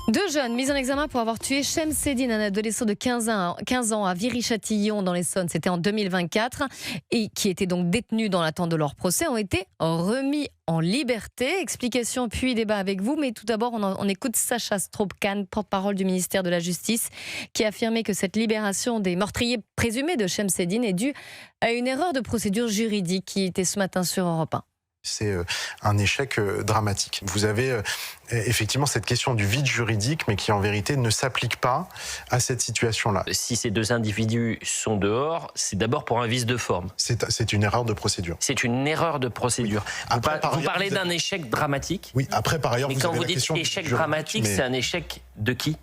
Deux jeunes mis en examen pour avoir tué Shemseddine, un adolescent de 15 ans à Viry-Châtillon dans l'Essonne. C'était en 2024 et qui était donc détenu dans l'attente de leur procès, ont été remis en liberté. Explication puis débat avec vous. Mais tout d'abord, on écoute Sacha Stroop-Khan, porte-parole du ministère de la Justice, qui a affirmé que cette libération des meurtriers présumés de Shemseddine est due à une erreur de procédure juridique qui était ce matin sur Europe 1. C'est un échec dramatique. Vous avez effectivement cette question du vide juridique, mais qui en vérité ne s'applique pas à cette situation-là. Si ces deux individus sont dehors, c'est d'abord pour un vice de forme. C'est une erreur de procédure. C'est une erreur de procédure. Oui. Après, vous parlez d'un échec dramatique. Oui, après par ailleurs, mais quand vous dites échec dramatique, c'est un échec de qui ?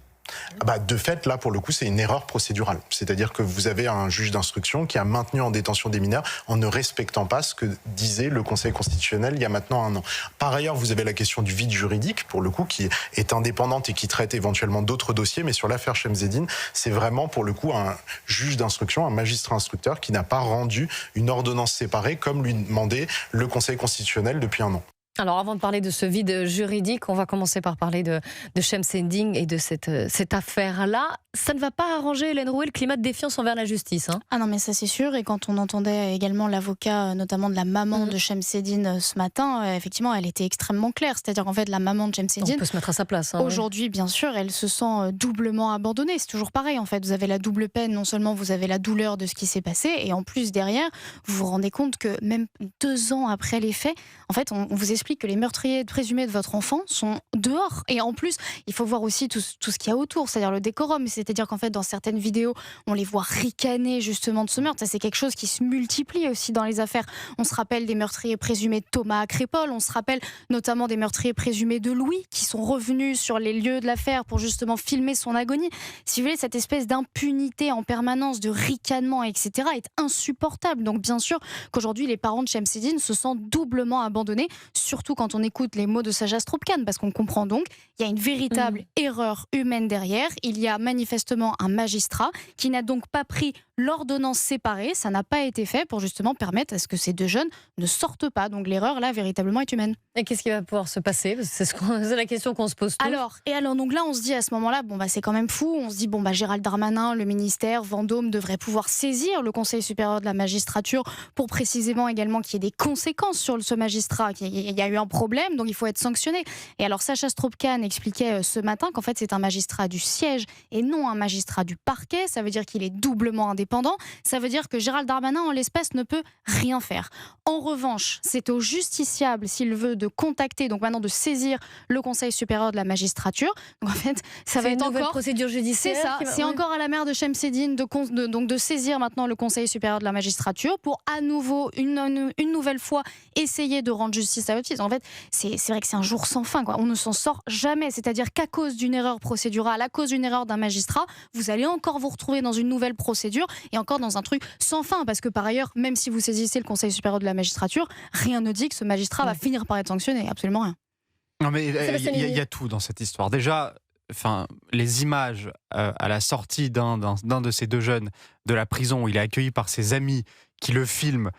De fait, là, pour le coup, c'est une erreur procédurale. C'est-à-dire que vous avez un juge d'instruction qui a maintenu en détention des mineurs en ne respectant pas ce que disait le Conseil constitutionnel il y a maintenant un an. Par ailleurs, vous avez la question du vide juridique, pour le coup, qui est indépendante et qui traite éventuellement d'autres dossiers. Mais sur l'affaire Shemseddine, c'est vraiment, pour le coup, un juge d'instruction, un magistrat instructeur qui n'a pas rendu une ordonnance séparée comme lui demandait le Conseil constitutionnel depuis un an. Alors avant de parler de ce vide juridique, on va commencer par parler de Shemseddine et de cette affaire-là. Ça ne va pas arranger, Hélène Rouet, le climat de défiance envers la justice. Ah non, mais ça c'est sûr. Et quand on entendait également l'avocat, notamment de la maman de Shemseddine ce matin, effectivement, elle était extrêmement claire. C'est-à-dire qu'en fait, la maman de Shemseddine, on peut se mettre à sa place. Aujourd'hui, bien sûr, elle se sent doublement abandonnée. C'est toujours pareil, en fait. Vous avez la double peine. Non seulement vous avez la douleur de ce qui s'est passé, et en plus, derrière, vous vous rendez compte que même 2 ans après les faits, en fait, on vous explique que les meurtriers présumés de votre enfant sont dehors. Et en plus, il faut voir aussi tout ce qu'il y a autour, c'est-à-dire le décorum. C'est-à-dire qu'en fait, dans certaines vidéos, on les voit ricaner justement de ce meurtre. Ça, c'est quelque chose qui se multiplie aussi dans les affaires. On se rappelle des meurtriers présumés de Thomas à Crépol. On se rappelle notamment des meurtriers présumés de Louis qui sont revenus sur les lieux de l'affaire pour justement filmer son agonie. Si vous voulez, cette espèce d'impunité en permanence, de ricanement, etc. est insupportable. Donc bien sûr qu'aujourd'hui, les parents de Shemseddine se sentent doublement abandonnés, surtout quand on écoute les mots de Sacha Stroop-Khan, parce qu'on comprend donc qu'il y a une véritable erreur humaine derrière. Il y a manifestement un magistrat qui n'a donc pas pris l'ordonnance séparée. Ça n'a pas été fait pour justement permettre à ce que ces deux jeunes ne sortent pas. Donc l'erreur, là, véritablement est humaine. Et qu'est-ce qui va pouvoir se passer ? C'est la question qu'on se pose tous. Alors, donc là, on se dit à ce moment-là, c'est quand même fou. On se dit, Gérald Darmanin, le ministère, Vendôme devrait pouvoir saisir le Conseil supérieur de la magistrature pour précisément également qu'il y ait des conséquences sur ce magistrat. Il y a eu un problème, donc il faut être sanctionné. Et alors, Sacha Stroop-Khan expliquait ce matin qu'en fait, c'est un magistrat du siège et non un magistrat du parquet. Ça veut dire qu'il est doublement indépendant. Ça veut dire que Gérald Darmanin, en l'espèce, ne peut rien faire. En revanche, c'est au justiciable, s'il veut, de contacter, donc maintenant de saisir le Conseil supérieur de la magistrature. Donc en fait, ça va être une nouvelle encore procédure judiciaire. C'est ça. C'est encore à la mère de Shemseddine de saisir maintenant le Conseil supérieur de la magistrature pour à nouveau, une nouvelle fois, essayer de rendre justice à votre fils. En fait, c'est vrai que c'est un jour sans fin, quoi. On ne s'en sort jamais. C'est-à-dire qu'à cause d'une erreur procédurale, à cause d'une erreur d'un magistrat, vous allez encore vous retrouver dans une nouvelle procédure et encore dans un truc sans fin. Parce que par ailleurs, même si vous saisissez le Conseil supérieur de la magistrature, rien ne dit que ce magistrat va finir par être sanctionné. Absolument rien. Non, mais il y a tout dans cette histoire. Déjà, les images à la sortie d'un de ces deux jeunes de la prison où il est accueilli par ses amis qui le filment,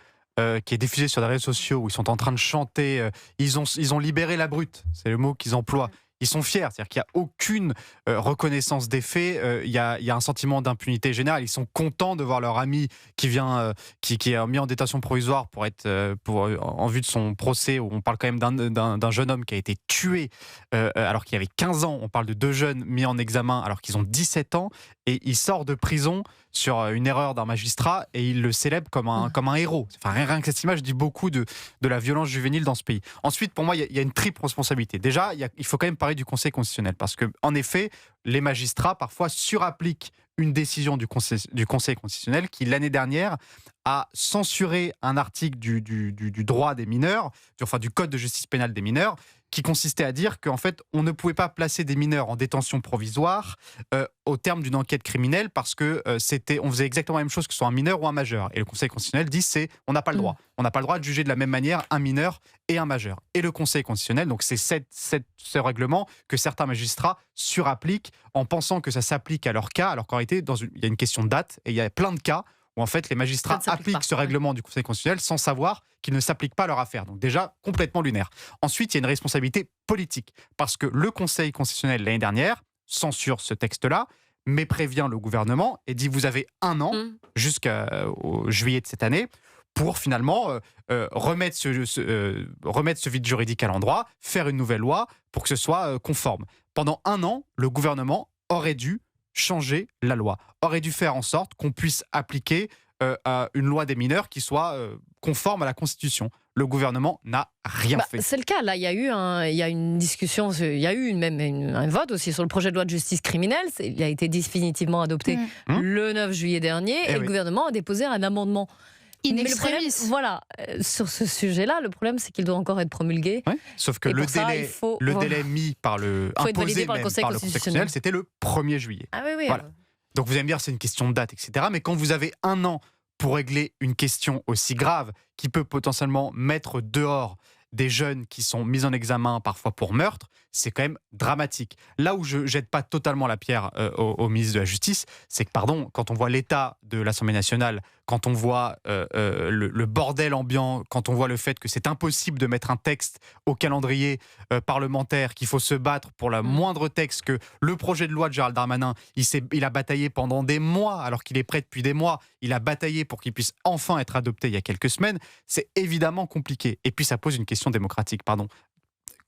qui est diffusé sur les réseaux sociaux où ils sont en train de chanter, ils ont libéré la brute, c'est le mot qu'ils emploient. Ils sont fiers, c'est-à-dire qu'il n'y a aucune reconnaissance des faits, il y a un sentiment d'impunité générale. Ils sont contents de voir leur ami qui est mis en détention provisoire en vue de son procès, où on parle quand même d'un jeune homme qui a été tué alors qu'il avait 15 ans. On parle de deux jeunes mis en examen alors qu'ils ont 17 ans, et il sort de prison sur une erreur d'un magistrat et il le célèbre comme un héros. Rien que cette image dit beaucoup de la violence juvénile dans ce pays. Ensuite, pour moi, il y a une triple responsabilité. Déjà, il faut quand même parler du Conseil constitutionnel, parce qu'en effet, les magistrats parfois surappliquent une décision du Conseil constitutionnel qui, l'année dernière, a censuré un article du droit des mineurs, du Code de justice pénale des mineurs, qui consistait à dire qu'en fait, on ne pouvait pas placer des mineurs en détention provisoire au terme d'une enquête criminelle, parce que on faisait exactement la même chose que ce soit un mineur ou un majeur. Et le Conseil constitutionnel dit on n'a pas le droit. On n'a pas le droit de juger de la même manière un mineur et un majeur. Et le Conseil constitutionnel, donc c'est ce règlement que certains magistrats surappliquent en pensant que ça s'applique à leur cas, alors qu'en réalité, il y a une question de date, et il y a plein de cas où en fait les magistrats appliquent ce règlement du Conseil constitutionnel sans savoir qu'il ne s'applique pas à leur affaire. Donc déjà, complètement lunaire. Ensuite, il y a une responsabilité politique, parce que le Conseil constitutionnel, l'année dernière, censure ce texte-là, mais prévient le gouvernement et dit vous avez un an jusqu'au juillet de cette année pour finalement remettre ce vide juridique à l'endroit, faire une nouvelle loi pour que ce soit conforme. Pendant un an, le gouvernement aurait dû changer la loi, aurait dû faire en sorte qu'on puisse appliquer une loi des mineurs qui soit conforme à la Constitution. Le gouvernement n'a rien fait. C'est le cas. Là, il y a une discussion, il y a eu un vote aussi sur le projet de loi de justice criminelle. Il a été définitivement adopté le 9 juillet dernier et le gouvernement a déposé un amendement. In Mais extremis. voilà, sur ce sujet-là, le problème, c'est qu'il doit encore être promulgué. Ouais. Sauf que le délai mis par imposé par le Conseil constitutionnel, c'était le 1er juillet. Ah oui. Voilà. Donc vous allez me dire c'est une question de date, etc. Mais quand vous avez un an pour régler une question aussi grave qui peut potentiellement mettre dehors des jeunes qui sont mis en examen parfois pour meurtre, c'est quand même dramatique. Là où je jette pas totalement la pierre au ministre de la Justice, c'est que, quand on voit l'état de l'Assemblée nationale, quand on voit le bordel ambiant, quand on voit le fait que c'est impossible de mettre un texte au calendrier parlementaire, qu'il faut se battre pour le moindre texte, que le projet de loi de Gérald Darmanin, il a bataillé pendant des mois, alors qu'il est prêt depuis des mois, il a bataillé pour qu'il puisse enfin être adopté il y a quelques semaines, c'est évidemment compliqué. Et puis ça pose une question démocratique,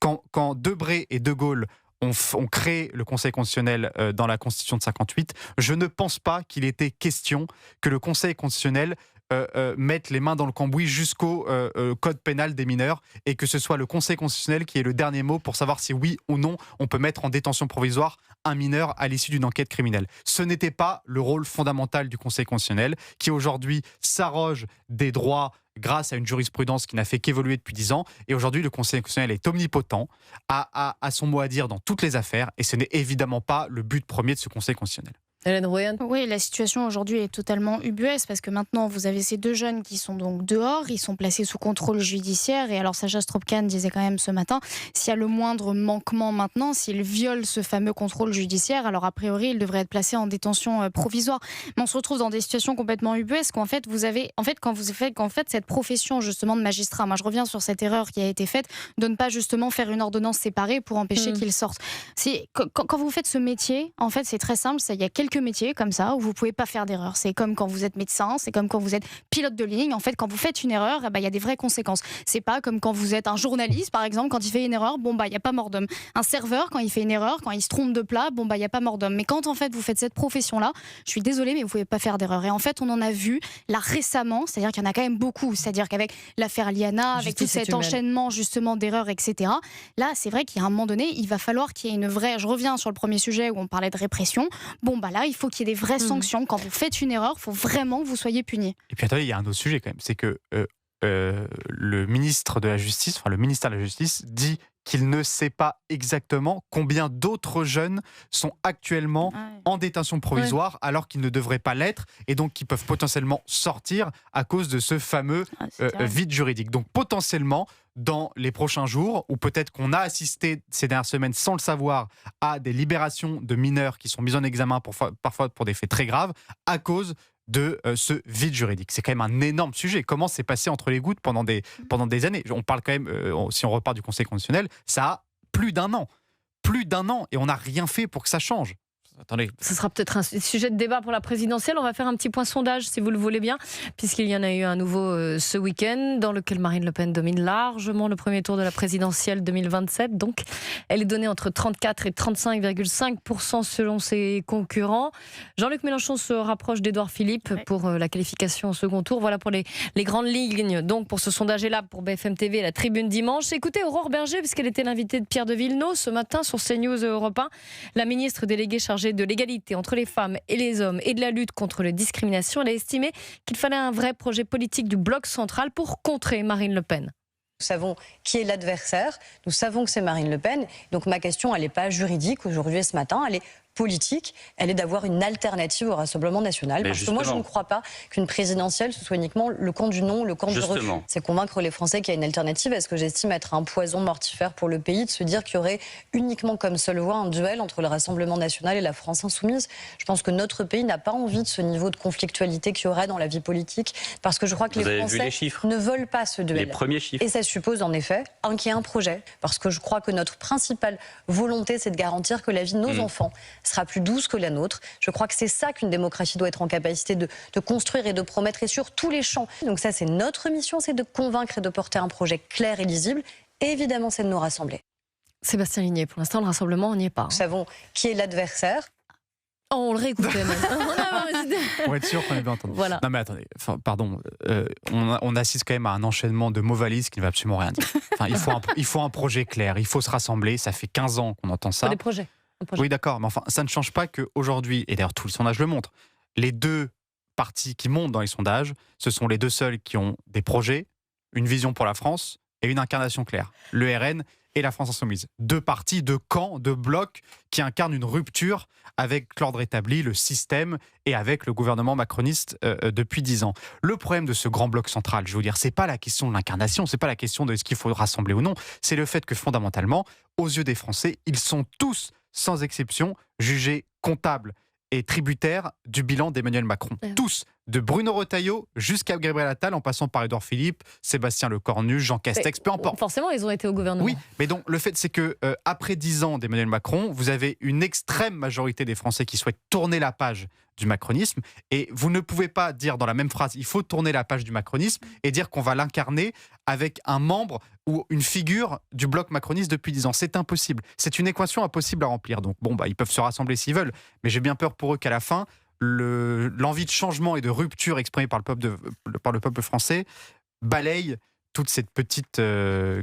Quand Debré et De Gaulle ont créé le Conseil constitutionnel dans la Constitution de 58, je ne pense pas qu'il était question que le Conseil constitutionnel mette les mains dans le cambouis jusqu'au code pénal des mineurs et que ce soit le Conseil constitutionnel qui ait le dernier mot pour savoir si oui ou non on peut mettre en détention provisoire un mineur à l'issue d'une enquête criminelle. Ce n'était pas le rôle fondamental du Conseil constitutionnel qui aujourd'hui s'arroge des droits grâce à une jurisprudence qui n'a fait qu'évoluer depuis 10 ans. Et aujourd'hui, le Conseil constitutionnel est omnipotent, a son mot à dire dans toutes les affaires, et ce n'est évidemment pas le but premier de ce Conseil constitutionnel. Hélène Rouhen. Oui, la situation aujourd'hui est totalement ubuesque parce que maintenant vous avez ces deux jeunes qui sont donc dehors, ils sont placés sous contrôle judiciaire et alors Sacha Strobkan disait quand même ce matin, s'il y a le moindre manquement maintenant, s'ils violent ce fameux contrôle judiciaire, alors a priori ils devraient être placés en détention provisoire. Mais on se retrouve dans des situations complètement ubuesques où quand vous faites cette profession justement de magistrat, moi je reviens sur cette erreur qui a été faite de ne pas justement faire une ordonnance séparée pour empêcher qu'ils sortent. Quand vous faites ce métier, en fait c'est très simple, il y a quelques métiers comme ça où vous pouvez pas faire d'erreur. C'est comme quand vous êtes médecin, c'est comme quand vous êtes pilote de ligne. En fait, quand vous faites une erreur, il y a des vraies conséquences. C'est pas comme quand vous êtes un journaliste, par exemple, quand il fait une erreur, il y a pas mort d'homme. Un serveur, quand il fait une erreur, quand il se trompe de plat, il y a pas mort d'homme. Mais quand en fait vous faites cette profession-là, je suis désolée, mais vous pouvez pas faire d'erreur. Et en fait, on en a vu là récemment, c'est-à-dire qu'il y en a quand même beaucoup. C'est-à-dire qu'avec l'affaire Liana, avec tout cet enchaînement justement d'erreurs, etc. Là, c'est vrai qu'à un moment donné, il va falloir qu'il y ait une vraie. Je reviens sur le premier sujet où on parlait de répression. Là, il faut qu'il y ait des vraies sanctions. Quand vous faites une erreur, il faut vraiment que vous soyez puni. Et puis attendez, il y a un autre sujet quand même, c'est que le ministre de la Justice, enfin le ministère de la Justice, dit qu'il ne sait pas exactement combien d'autres jeunes sont actuellement en détention provisoire alors qu'ils ne devraient pas l'être et donc qui peuvent potentiellement sortir à cause de ce fameux vide juridique. Donc potentiellement, dans les prochains jours, ou peut-être qu'on a assisté ces dernières semaines sans le savoir à des libérations de mineurs qui sont mis en examen parfois pour des faits très graves à cause de ce vide juridique. C'est quand même un énorme sujet. Comment c'est passé entre les gouttes pendant des années. On parle quand même, si on repart du Conseil constitutionnel, ça a plus d'un an, et on n'a rien fait pour que ça change. Attendez. Ce sera peut-être un sujet de débat pour la présidentielle. On va faire un petit point sondage, si vous le voulez bien, puisqu'il y en a eu un nouveau ce week-end, dans lequel Marine Le Pen domine largement le premier tour de la présidentielle 2027. Donc, elle est donnée entre 34 et 35,5% selon ses concurrents. Jean-Luc Mélenchon se rapproche d'Édouard Philippe pour la qualification au second tour. Voilà pour les grandes lignes. Donc, pour ce sondage est là pour BFM TV, la Tribune dimanche. Écoutez Aurore Berger, puisqu'elle était l'invitée de Pierre de Villeneuve ce matin sur CNews Europe 1, la ministre déléguée chargée de l'égalité entre les femmes et les hommes et de la lutte contre les discriminations. Elle a estimé qu'il fallait un vrai projet politique du bloc central pour contrer Marine Le Pen. Nous savons qui est l'adversaire, nous savons que c'est Marine Le Pen. Donc ma question, elle n'est pas juridique aujourd'hui et ce matin, elle est politique, elle est d'avoir une alternative au Rassemblement national. Parce que moi, je ne crois pas qu'une présidentielle, ce soit uniquement le camp du non, le camp du refus. C'est convaincre les Français qu'il y a une alternative. Est-ce que j'estime être un poison mortifère pour le pays de se dire qu'il y aurait uniquement comme seule voie un duel entre le Rassemblement national et la France insoumise? Je pense que notre pays n'a pas envie de ce niveau de conflictualité qu'il y aurait dans la vie politique, parce que je crois que les Français ne veulent pas ce duel. Les premiers chiffres. Et ça suppose en effet qu'il y ait un projet, parce que je crois que notre principale volonté, c'est de garantir que la vie de nos enfants sera plus douce que la nôtre. Je crois que c'est ça qu'une démocratie doit être en capacité de construire et de promettre, et sur tous les champs. Donc ça, c'est notre mission, c'est de convaincre et de porter un projet clair et lisible. Et évidemment, c'est de nous rassembler. Sébastien Ligné, pour l'instant, le rassemblement, on n'y est pas. Nous savons qui est l'adversaire. Oh, on le réécoutait même. Pour être sûr qu'on est bien entendu. Voilà. Non mais attendez, pardon, on assiste quand même à un enchaînement de mots valises qui ne veut absolument rien dire. Enfin, il faut un projet clair, il faut se rassembler, ça fait 15 ans qu'on entend ça. Des projets. Oui d'accord, mais enfin ça ne change pas qu'aujourd'hui, et d'ailleurs tous les sondages le montrent, les deux partis qui montent dans les sondages, ce sont les deux seuls qui ont des projets, une vision pour la France et une incarnation claire. Le RN et la France Insoumise. Deux partis, deux camps, deux blocs qui incarnent une rupture avec l'ordre établi, le système et avec le gouvernement macroniste depuis 10 ans. Le problème de ce grand bloc central, je veux dire, c'est pas la question de l'incarnation, c'est pas la question de ce qu'il faut rassembler ou non, c'est le fait que fondamentalement, aux yeux des Français, ils sont tous, sans exception, jugés comptables et tributaires du bilan d'Emmanuel Macron. Tous, de Bruno Retailleau jusqu'à Gabriel Attal, en passant par Édouard Philippe, Sébastien Lecornu, Jean Castex, peu importe. Forcément, ils ont été au gouvernement. Oui, mais donc le fait, c'est que après 10 ans d'Emmanuel Macron, vous avez une extrême majorité des Français qui souhaitent tourner la page du macronisme, et vous ne pouvez pas dire dans la même phrase il faut tourner la page du macronisme et dire qu'on va l'incarner avec un membre ou une figure du bloc macroniste depuis 10 ans. C'est impossible. C'est une équation impossible à remplir. Donc bon, ils peuvent se rassembler s'ils veulent, mais j'ai bien peur pour eux qu'à la fin, l'envie de changement et de rupture exprimée par le peuple français balaye toute cette petite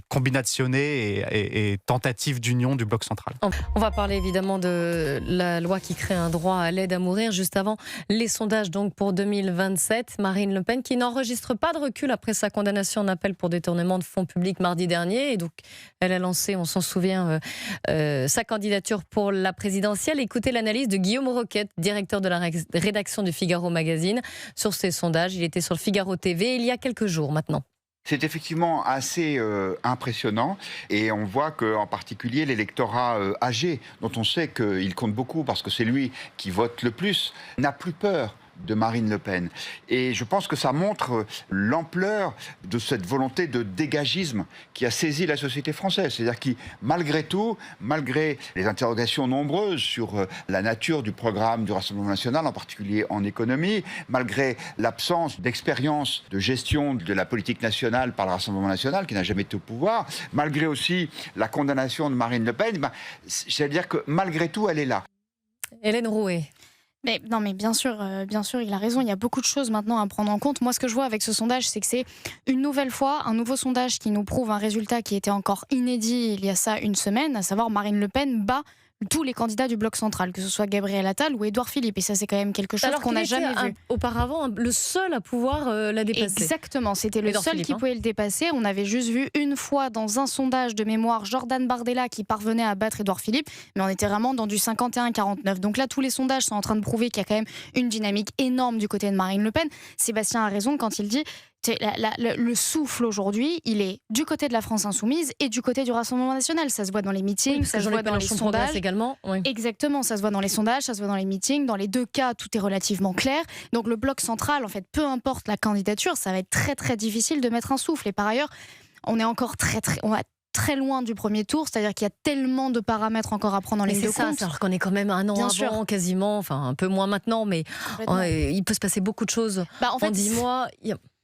combinationnée et tentative d'union du bloc central. On va parler évidemment de la loi qui crée un droit à l'aide à mourir. Juste avant, les sondages donc pour 2027. Marine Le Pen qui n'enregistre pas de recul après sa condamnation en appel pour détournement de fonds publics mardi dernier. Et donc, elle a lancé, on s'en souvient, sa candidature pour la présidentielle. Écoutez l'analyse de Guillaume Roquette, directeur de la rédaction du Figaro Magazine, sur ces sondages. Il était sur le Figaro TV il y a quelques jours maintenant. C'est effectivement assez impressionnant, et on voit qu'en particulier l'électorat âgé, dont on sait qu'il compte beaucoup parce que c'est lui qui vote le plus, n'a plus peur de Marine Le Pen. Et je pense que ça montre l'ampleur de cette volonté de dégagisme qui a saisi la société française. C'est-à-dire qui, malgré tout, malgré les interrogations nombreuses sur la nature du programme du Rassemblement national, en particulier en économie, malgré l'absence d'expérience de gestion de la politique nationale par le Rassemblement national, qui n'a jamais été au pouvoir, malgré aussi la condamnation de Marine Le Pen, j'allais dire que malgré tout, elle est là. Hélène Rouet. Mais bien sûr, il a raison. Il y a beaucoup de choses maintenant à prendre en compte. Moi, ce que je vois avec ce sondage, c'est que c'est une nouvelle fois un nouveau sondage qui nous prouve un résultat qui était encore inédit il y a ça une semaine, à savoir Marine Le Pen bat tous les candidats du bloc central, que ce soit Gabriel Attal ou Édouard Philippe. Et ça, c'est quand même quelque chose qu'on n'a jamais vu. Auparavant, le seul à pouvoir la dépasser. Exactement, c'était le seul qui pouvait le dépasser. On avait juste vu une fois dans un sondage de mémoire Jordan Bardella qui parvenait à battre Édouard Philippe, mais on était vraiment dans du 51-49. Donc là, tous les sondages sont en train de prouver qu'il y a quand même une dynamique énorme du côté de Marine Le Pen. Sébastien a raison quand il dit le souffle aujourd'hui, il est du côté de la France insoumise et du côté du Rassemblement national. Ça se voit dans les meetings, ça se voit dans les sondages également. Oui. Exactement, ça se voit dans les sondages, ça se voit dans les meetings. Dans les deux cas, tout est relativement clair. Donc le bloc central, en fait, peu importe la candidature, ça va être très très difficile de mettre un souffle. Et par ailleurs, on est encore très loin du premier tour, c'est-à-dire qu'il y a tellement de paramètres encore à prendre en ligne de compte. C'est ça, alors qu'on est quand même un an Bien avant, sûr. Quasiment, enfin un peu moins maintenant, mais il peut se passer beaucoup de choses en 10 mois.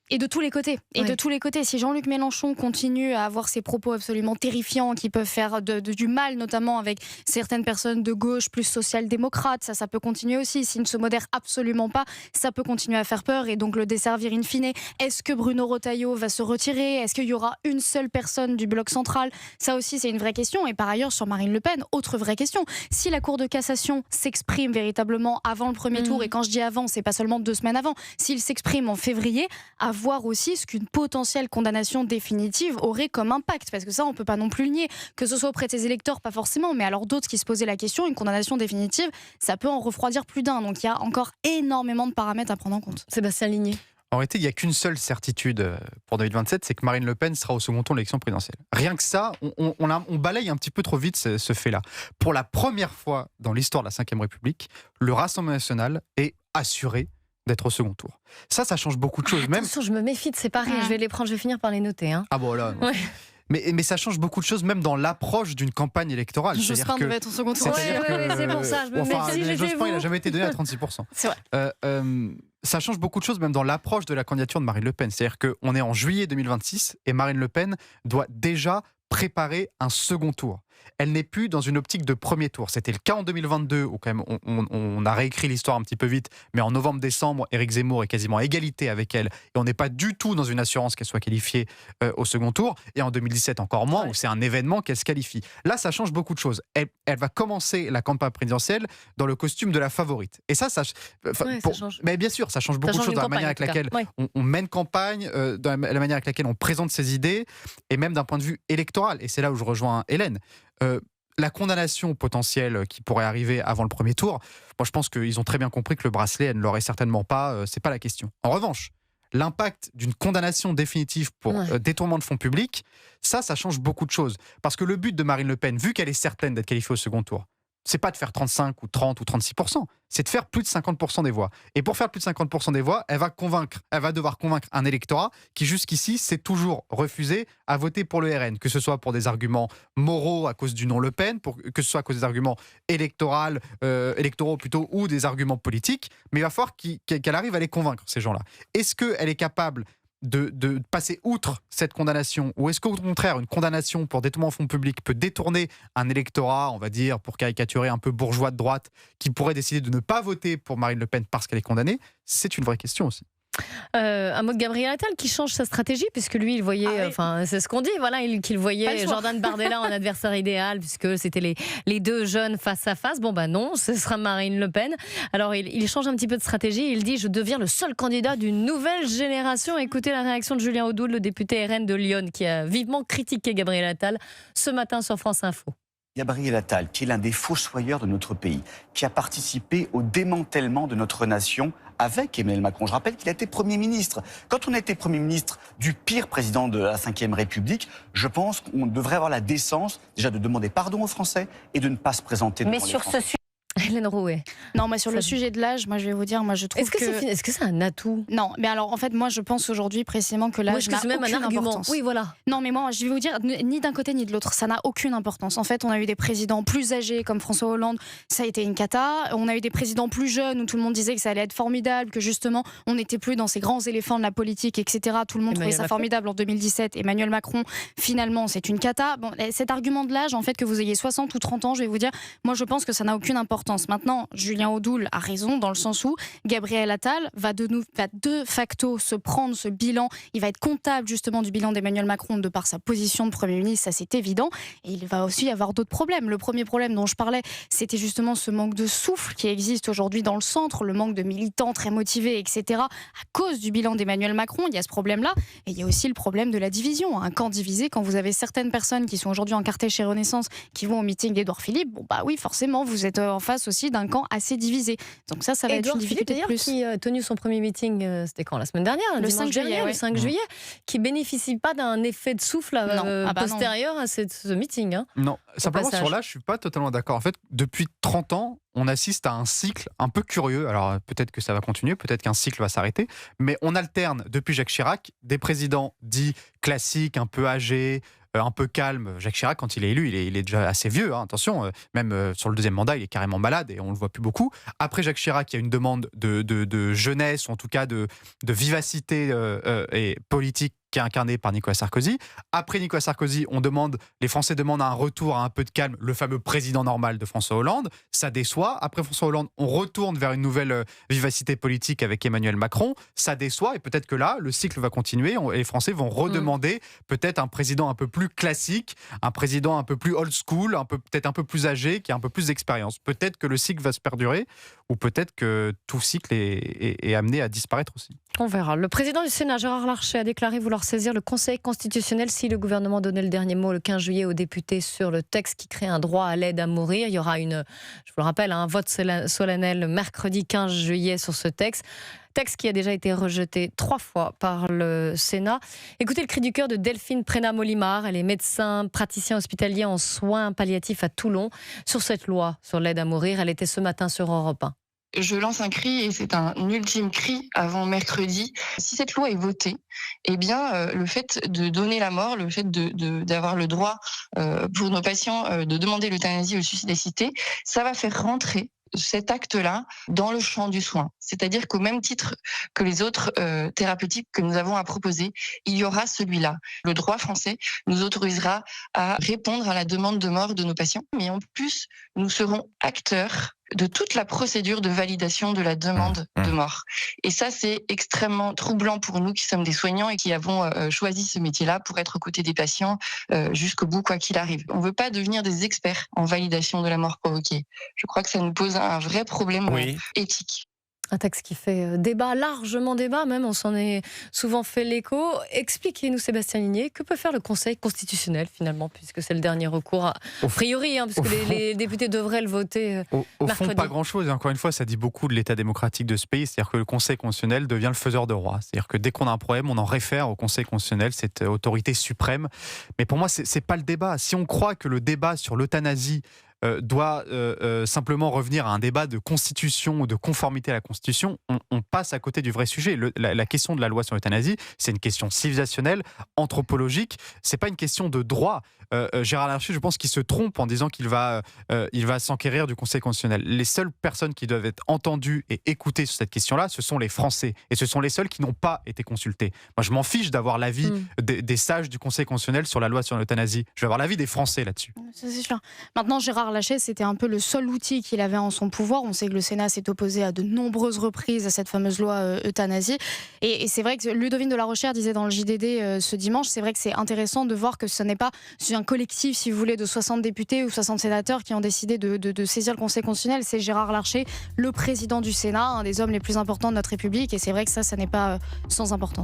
Et de tous les côtés. Et de tous les côtés. Si Jean-Luc Mélenchon continue à avoir ces propos absolument terrifiants qui peuvent faire du mal, notamment avec certaines personnes de gauche plus social-démocrates, ça peut continuer aussi. S'il ne se modère absolument pas, ça peut continuer à faire peur et donc le desservir in fine. Est-ce que Bruno Retailleau va se retirer ? Est-ce qu'il y aura une seule personne du bloc central ? Ça aussi, c'est une vraie question. Et par ailleurs, sur Marine Le Pen, autre vraie question. Si la Cour de cassation s'exprime véritablement avant le premier tour, et quand je dis avant, c'est pas seulement 2 semaines avant, s'il s'exprime en février, à voir aussi ce qu'une potentielle condamnation définitive aurait comme impact, parce que ça, on ne peut pas non plus le nier, que ce soit auprès de ses électeurs, pas forcément, mais alors d'autres qui se posaient la question, une condamnation définitive, ça peut en refroidir plus d'un. Donc il y a encore énormément de paramètres à prendre en compte. Sébastien Ligné. En réalité, il n'y a qu'une seule certitude pour 2027, c'est que Marine Le Pen sera au second tour de l'élection présidentielle. Rien que ça, on balaye un petit peu trop vite ce fait-là. Pour la première fois dans l'histoire de la Ve République, le Rassemblement national est assuré d'être au second tour. Ça change beaucoup de choses. Attention, je me méfie de ces paris, je vais les prendre, je vais finir par les noter. Ah bon, là... Ouais. Mais ça change beaucoup de choses, même dans l'approche d'une campagne électorale. Jospin devait être au second tour. C'est pour ça, je me méfie. Jospin, il n'a jamais été donné à 36%. C'est vrai. Ça change beaucoup de choses, même dans l'approche de la candidature de Marine Le Pen. C'est-à-dire qu'on est en juillet 2026 et Marine Le Pen doit déjà préparer un second tour. Elle n'est plus dans une optique de premier tour. C'était le cas en 2022, où quand même on a réécrit l'histoire un petit peu vite, mais en novembre-décembre, Éric Zemmour est quasiment à égalité avec elle, et on n'est pas du tout dans une assurance qu'elle soit qualifiée au second tour, et en 2017 encore moins, où c'est un événement qu'elle se qualifie. Là, ça change beaucoup de choses. Elle va commencer la campagne présidentielle dans le costume de la favorite. Et ça change. Mais bien sûr, ça change beaucoup de choses dans la manière avec laquelle on mène campagne, dans la manière avec laquelle on présente ses idées, et même d'un point de vue électoral. Et c'est là où je rejoins Hélène. La condamnation potentielle qui pourrait arriver avant le premier tour, moi je pense qu'ils ont très bien compris que le bracelet, elle ne l'aurait certainement pas, c'est pas la question. En revanche, l'impact d'une condamnation définitive pour détournement de fonds publics, ça change beaucoup de choses. Parce que le but de Marine Le Pen, vu qu'elle est certaine d'être qualifiée au second tour, c'est pas de faire 35 ou 30 ou 36%, c'est de faire plus de 50% des voix. Et pour faire plus de 50% des voix, elle va devoir convaincre un électorat qui jusqu'ici s'est toujours refusé à voter pour le RN, que ce soit pour des arguments moraux à cause du nom Le Pen, que ce soit à cause des arguments électoraux plutôt, ou des arguments politiques, mais il va falloir qu'elle arrive à les convaincre, ces gens-là. Est-ce qu'elle est capable de passer outre cette condamnation, ou est-ce qu'au contraire une condamnation pour détournement de fonds publics peut détourner un électorat, on va dire, pour caricaturer un peu bourgeois de droite, qui pourrait décider de ne pas voter pour Marine Le Pen parce qu'elle est condamnée? C'est une vraie question aussi. Un mot de Gabriel Attal qui change sa stratégie, puisque lui il voyait, c'est ce qu'on dit, qu'il voyait Jordan Bardella en adversaire idéal, puisque c'était les deux jeunes face à face. Bon non, ce sera Marine Le Pen. Alors il change un petit peu de stratégie, il dit: je deviens le seul candidat d'une nouvelle génération. Écoutez la réaction de Julien Audoul, le député RN de Lyon, qui a vivement critiqué Gabriel Attal ce matin sur France Info. Gabriel Attal, qui est l'un des fossoyeurs de notre pays, qui a participé au démantèlement de notre nation avec Emmanuel Macron. Je rappelle qu'il a été Premier ministre. Quand on a été Premier ministre du pire président de la Ve République, je pense qu'on devrait avoir la décence déjà de demander pardon aux Français et de ne pas se présenter devant les Français. Hélène Rouet. Non, moi sur le sujet de l'âge, je vais vous dire, je trouve est-ce que c'est un atout? Non, mais alors en fait, moi je pense aujourd'hui précisément que l'âge n'a aucune importance. Oui, voilà. Non, mais moi je vais vous dire, ni d'un côté ni de l'autre, ça n'a aucune importance. En fait, on a eu des présidents plus âgés comme François Hollande, ça a été une cata. On a eu des présidents plus jeunes où tout le monde disait que ça allait être formidable, que justement on n'était plus dans ces grands éléphants de la politique, etc. Tout le monde trouvait ça formidable en 2017. Emmanuel Macron, finalement, c'est une cata. Bon, cet argument de l'âge, en fait, que vous ayez 60 ou 30 ans, je vais vous dire, moi je pense que ça n'a aucune importance. Maintenant, Julien Audoul a raison dans le sens où Gabriel Attal va de facto se prendre ce bilan. Il va être comptable justement du bilan d'Emmanuel Macron de par sa position de Premier ministre, ça c'est évident. Et il va aussi avoir d'autres problèmes. Le premier problème dont je parlais, c'était justement ce manque de souffle qui existe aujourd'hui dans le centre, le manque de militants très motivés, etc. À cause du bilan d'Emmanuel Macron, il y a ce problème-là. Et il y a aussi le problème de la division. Un camp divisé, quand vous avez certaines personnes qui sont aujourd'hui encartées chez Renaissance, qui vont au meeting d'Édouard Philippe, oui, forcément, vous êtes en face aussi d'un camp assez divisé. Donc ça va être une difficulté de plus. Qui a tenu son premier meeting, c'était quand? La semaine dernière, le 5 juillet, le 5 juillet, qui bénéficie pas d'un effet de souffle postérieur à ce meeting. Non, simplement sur là, je suis pas totalement d'accord. En fait, depuis 30 ans, on assiste à un cycle un peu curieux. Alors peut-être que ça va continuer, peut-être qu'un cycle va s'arrêter, mais on alterne depuis Jacques Chirac des présidents dits classiques, un peu âgés, un peu calme. Jacques Chirac, quand il est élu, il est déjà assez vieux, attention, même sur le deuxième mandat, il est carrément malade et on le voit plus beaucoup. Après Jacques Chirac, il y a une demande de jeunesse, ou en tout cas de vivacité et politique qui est incarné par Nicolas Sarkozy. Après Nicolas Sarkozy, les Français demandent un retour à un peu de calme, le fameux président normal de François Hollande. Ça déçoit. Après François Hollande, on retourne vers une nouvelle vivacité politique avec Emmanuel Macron. Ça déçoit et peut-être que là, le cycle va continuer et les Français vont redemander peut-être un président un peu plus classique, un président un peu plus old school, peut-être un peu plus âgé, qui a un peu plus d'expérience. Peut-être que le cycle va se perdurer ou peut-être que tout cycle est amené à disparaître aussi. On verra. Le président du Sénat, Gérard Larcher, a déclaré vouloir saisir le Conseil constitutionnel si le gouvernement donnait le dernier mot le 15 juillet aux députés sur le texte qui crée un droit à l'aide à mourir. Il y aura je vous le rappelle, un vote solennel mercredi 15 juillet sur ce texte. Texte qui a déjà été rejeté 3 fois par le Sénat. Écoutez le cri du cœur de Delphine Prénat-Molimar. Elle est médecin, praticien hospitalier en soins palliatifs à Toulon. Sur cette loi sur l'aide à mourir, elle était ce matin sur Europe 1. Je lance un cri et c'est un ultime cri avant mercredi. Si cette loi est votée, eh bien, le fait de donner la mort, le fait d'avoir le droit pour nos patients de demander l'euthanasie ou le suicide assisté, ça va faire rentrer cet acte-là dans le champ du soin. C'est-à-dire qu'au même titre que les autres thérapeutiques que nous avons à proposer, il y aura celui-là. Le droit français nous autorisera à répondre à la demande de mort de nos patients, mais en plus, nous serons acteurs de toute la procédure de validation de la demande de mort. Et ça, c'est extrêmement troublant pour nous qui sommes des soignants et qui avons choisi ce métier-là pour être aux côtés des patients jusqu'au bout, quoi qu'il arrive. On ne veut pas devenir des experts en validation de la mort provoquée. Je crois que ça nous pose un vrai problème éthique. Un texte qui fait débat, largement débat même, on s'en est souvent fait l'écho. Expliquez-nous, Sébastien Ligné, que peut faire le Conseil constitutionnel finalement, puisque c'est le dernier recours, a priori, puisque les députés devraient le voter au mercredi. fond, pas grand-chose. Et encore une fois, ça dit beaucoup de l'état démocratique de ce pays. C'est-à-dire que le Conseil constitutionnel devient le faiseur de roi. C'est-à-dire que dès qu'on a un problème, on en réfère au Conseil constitutionnel, cette autorité suprême. Mais pour moi, c'est pas le débat. Si on croit que le débat sur l'euthanasie doit simplement revenir à un débat de constitution ou de conformité à la constitution, on passe à côté du vrai sujet. La question de la loi sur l'euthanasie, c'est une question civilisationnelle, anthropologique, c'est pas une question de droit. Gérard Larcher, je pense qu'il se trompe en disant qu'il va s'enquérir du Conseil constitutionnel. Les seules personnes qui doivent être entendues et écoutées sur cette question-là, ce sont les Français. Et ce sont les seuls qui n'ont pas été consultés. Moi, je m'en fiche d'avoir l'avis des sages du Conseil constitutionnel sur la loi sur l'euthanasie. Je vais avoir l'avis des Français là-dessus. Ça, c'est sûr. Maintenant, Gérard Larcher, c'était un peu le seul outil qu'il avait en son pouvoir. On sait que le Sénat s'est opposé à de nombreuses reprises à cette fameuse loi euthanasie. Et c'est vrai que Ludovine de la Rochère disait dans le JDD ce dimanche, c'est vrai que c'est intéressant de voir que ce n'est pas un collectif, si vous voulez, de 60 députés ou 60 sénateurs qui ont décidé de saisir le Conseil constitutionnel. C'est Gérard Larcher, le président du Sénat, un des hommes les plus importants de notre République. Et c'est vrai que ça n'est pas sans importance.